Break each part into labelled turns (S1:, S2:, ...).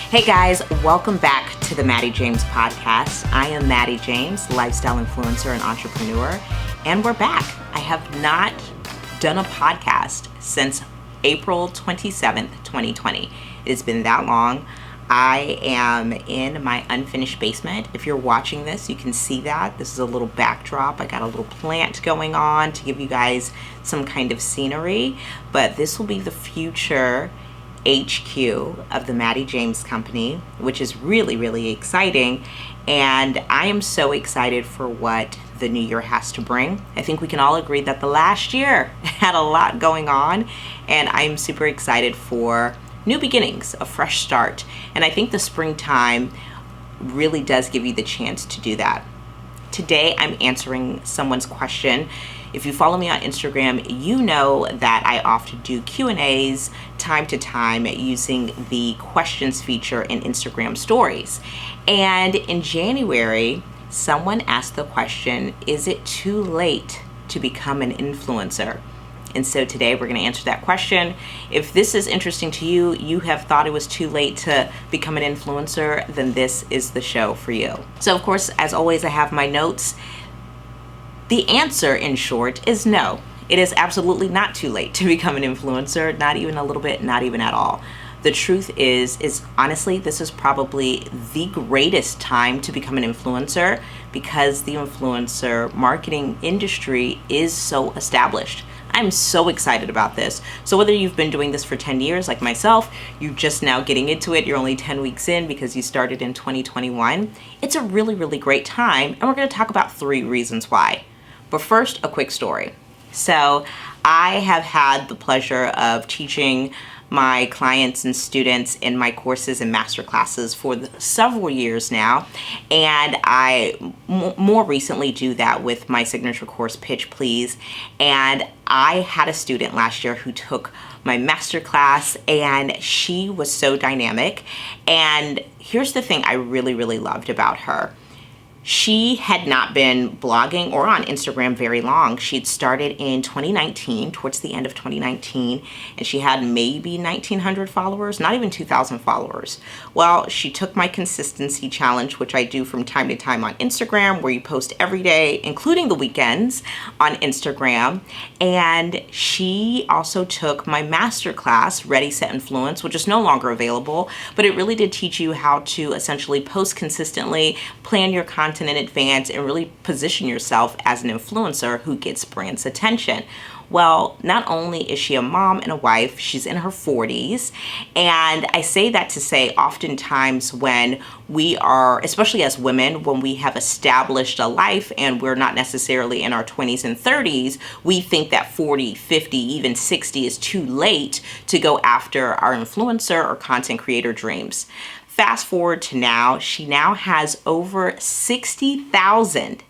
S1: Hey guys, welcome back to the Mattie James Podcast. I am Mattie James, lifestyle influencer and entrepreneur, and we're back. I have not done a podcast since April 27th, 2020. It's been that long. I am in my unfinished basement. If you're watching this, you can see that. This is a little backdrop. I got a little plant going on to give you guys some kind of scenery, but this will be the future HQ of the Mattie James Company, which is really, really exciting. And I am so excited for what the new year has to bring. I think we can all agree that the last year had a lot going on, and I'm super excited for new beginnings, a fresh start. And I think the springtime really does give you the chance to do that. Today, I'm answering someone's question. If you follow me on Instagram, you know that I often do Q&As time to time using the questions feature in Instagram stories. And in January, someone asked the question, is it too late to become an influencer? And so today we're going to answer that question. If this is interesting to you, you have thought it was too late to become an influencer, then this is the show for you. So of course, as always, I have my notes. The answer, in short, is no. It is absolutely not too late to become an influencer, not even a little bit, not even at all. The truth is honestly, this is probably the greatest time to become an influencer because the influencer marketing industry is so established. I'm so excited about this. So whether you've been doing this for 10 years like myself, you're just now getting into it, you're only 10 weeks in because you started in 2021, it's a really, really great time. And we're going to talk about 3 reasons why. But first, a quick story. So I have had the pleasure of teaching my clients and students in my courses and master classes for several years now. And I more recently do that with my signature course, Pitch Please. And I had a student last year who took my master class, and she was so dynamic. And here's the thing I really, really loved about her. She had not been blogging or on Instagram very long. She'd started in 2019, towards the end of 2019, and she had maybe 1,900 followers, not even 2,000 followers. Well, she took my consistency challenge, which I do from time to time on Instagram, where you post every day, including the weekends on Instagram. And she also took my masterclass, Ready, Set, Influence, which is no longer available, but it really did teach you how to essentially post consistently, plan your content in advance, and really position yourself as an influencer who gets brands' attention. Well, not only is she a mom and a wife, she's in her 40s. And I say that to say oftentimes when we are, especially as women, when we have established a life and we're not necessarily in our 20s and 30s, we think that 40, 50, even 60 is too late to go after our influencer or content creator dreams. Fast forward to now, she now has over 60,000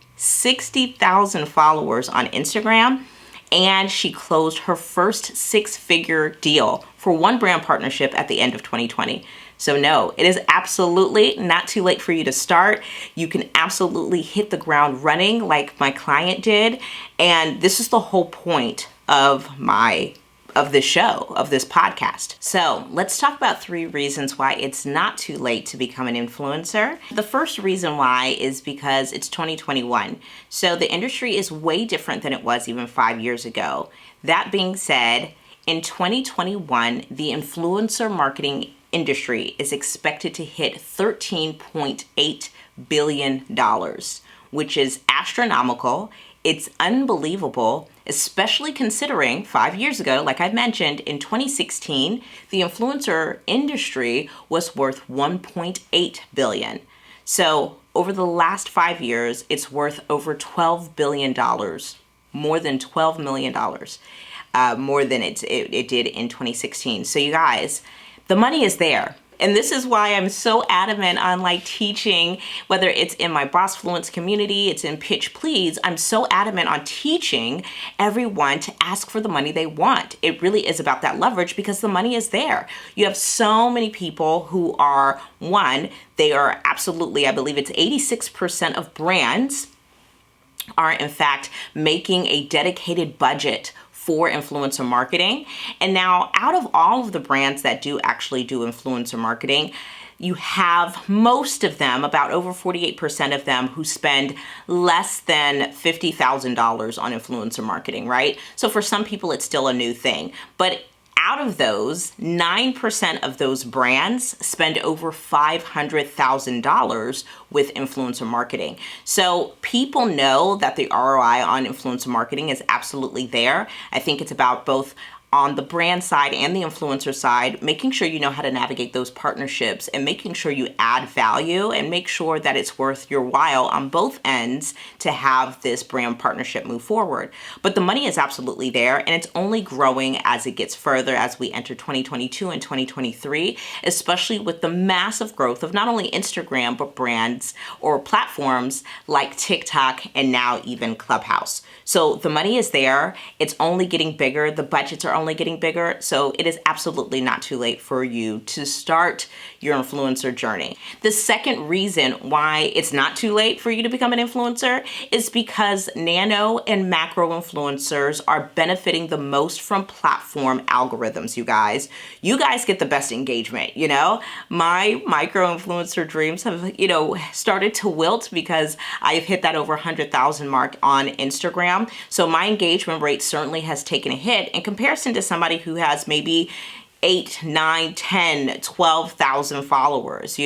S1: followers on Instagram, and she closed her first 6-figure deal for one brand partnership at the end of 2020. So no, it is absolutely not too late for you to start. You can absolutely hit the ground running like my client did, and this is the whole point of this show, of this podcast. So let's talk about 3 reasons why it's not too late to become an influencer. The first reason why is because it's 2021. So the industry is way different than it was even 5 years ago. That being said, in 2021, the influencer marketing industry is expected to hit $13.8 billion, which is astronomical. It's unbelievable, especially considering 5 years ago, like I mentioned, in 2016, the influencer industry was worth $1.8 billion. So over the last 5 years, it's worth over $12 billion, more than $12 million, more than it did in 2016. So you guys, the money is there. And this is why I'm so adamant on teaching, whether it's in my Boss Fluence community, it's in Pitch Please, I'm so adamant on teaching everyone to ask for the money they want. It really is about that leverage because the money is there. You have so many people who are, they are absolutely, I believe it's 86% of brands are in fact making a dedicated budget for influencer marketing. And now out of all of the brands that do actually do influencer marketing, you have most of them, about over 48% of them, who spend less than $50,000 on influencer marketing, right? So for some people, it's still a new thing. But out of those, 9% of those brands spend over $500,000 with influencer marketing. So people know that the ROI on influencer marketing is absolutely there. I think it's about both on the brand side and the influencer side, making sure you know how to navigate those partnerships and making sure you add value and make sure that it's worth your while on both ends to have this brand partnership move forward. But the money is absolutely there, and it's only growing as it gets further as we enter 2022 and 2023, especially with the massive growth of not only Instagram, but brands or platforms like TikTok and now even Clubhouse. So the money is there. It's only getting bigger. The budgets are only getting bigger. So it is absolutely not too late for you to start your influencer journey. The second reason why it's not too late for you to become an influencer is because nano and macro influencers are benefiting the most from platform algorithms, you guys. You guys get the best engagement, you know? My micro influencer dreams have, started to wilt because I've hit that over 100,000 mark on Instagram. So my engagement rate certainly has taken a hit in comparison to somebody who has maybe 8, 9, 10, 12,000 followers,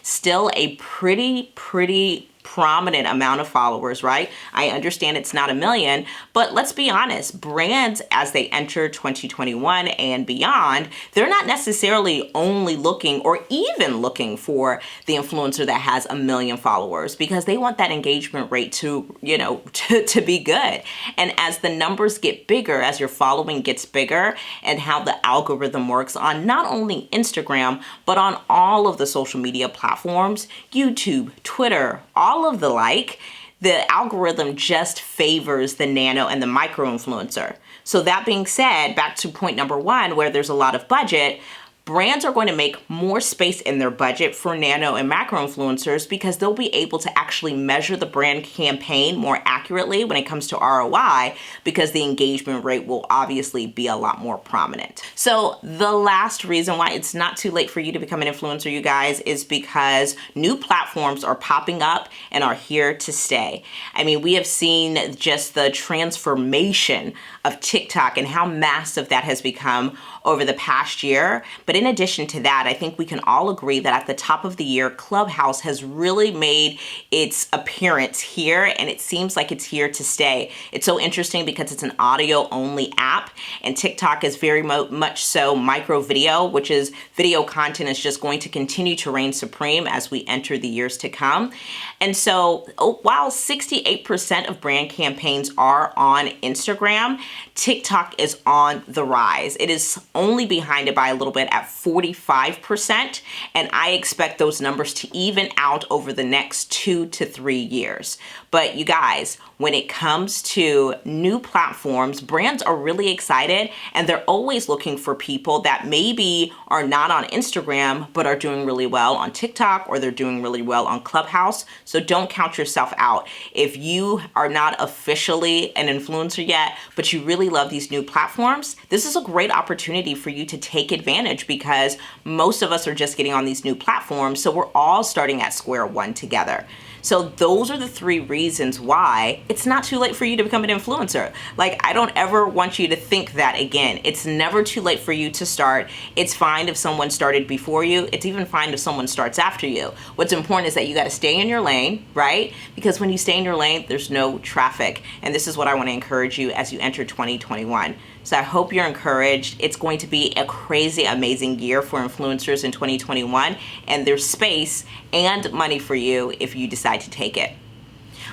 S1: still a pretty prominent amount of followers, right? I understand it's not a million, but let's be honest, brands as they enter 2021 and beyond, they're not necessarily only looking or even looking for the influencer that has 1 million followers, because they want that engagement rate to be good. And as the numbers get bigger, as your following gets bigger, and how the algorithm works on not only Instagram, but on all of the social media platforms, YouTube, Twitter, all of the like, the algorithm just favors the nano and the micro influencer. So that being said, back to point number 1, where there's a lot of budget, brands are going to make more space in their budget for nano and macro influencers because they'll be able to actually measure the brand campaign more accurately when it comes to ROI, because the engagement rate will obviously be a lot more prominent. So the last reason why it's not too late for you to become an influencer, you guys, is because new platforms are popping up and are here to stay. I mean, we have seen just the transformation of TikTok and how massive that has become over the past year. But in addition to that, I think we can all agree that at the top of the year, Clubhouse has really made its appearance here, and it seems like it's here to stay. It's so interesting because it's an audio only app, and TikTok is very much so micro video, which is video content is just going to continue to reign supreme as we enter the years to come. And so while 68% of brand campaigns are on Instagram, TikTok is on the rise. It is only behind it by a little bit at 45%, and I expect those numbers to even out over the next 2 to 3 years. But you guys, when it comes to new platforms, brands are really excited, and they're always looking for people that maybe are not on Instagram but are doing really well on TikTok, or they're doing really well on Clubhouse. So don't count yourself out. If you are not officially an influencer yet, but you really love these new platforms, this is a great opportunity for you to take advantage, because most of us are just getting on these new platforms. So we're all starting at square one together. So those are the 3 reasons why it's not too late for you to become an influencer. Like, I don't ever want you to think that again. It's never too late for you to start. It's fine if someone started before you. It's even fine if someone starts after you. What's important is that you got to stay in your lane, right? Because when you stay in your lane, there's no traffic. And this is what I want to encourage you as you enter 2021. So I hope you're encouraged. It's going to be a crazy, amazing year for influencers in 2021, and there's space and money for you if you decide to take it.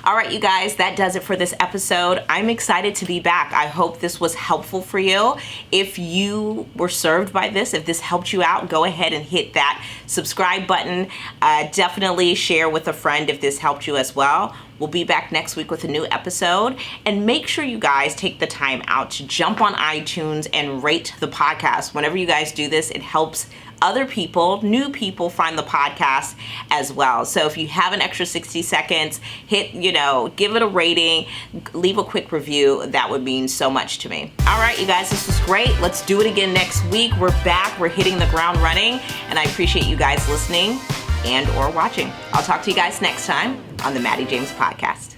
S1: All right, you guys, that does it for this episode. I'm excited to be back. I hope this was helpful for you. If you were served by this, if this helped you out, go ahead and hit that subscribe button. Definitely share with a friend if this helped you as well. We'll be back next week with a new episode. And make sure you guys take the time out to jump on iTunes and rate the podcast. Whenever you guys do this, it helps other people, new people, find the podcast as well. So if you have an extra 60 seconds, give it a rating, leave a quick review. That would mean so much to me. All right, you guys, this was great. Let's do it again next week. We're back. We're hitting the ground running, and I appreciate you guys listening and or watching. I'll talk to you guys next time on the Mattie James Podcast.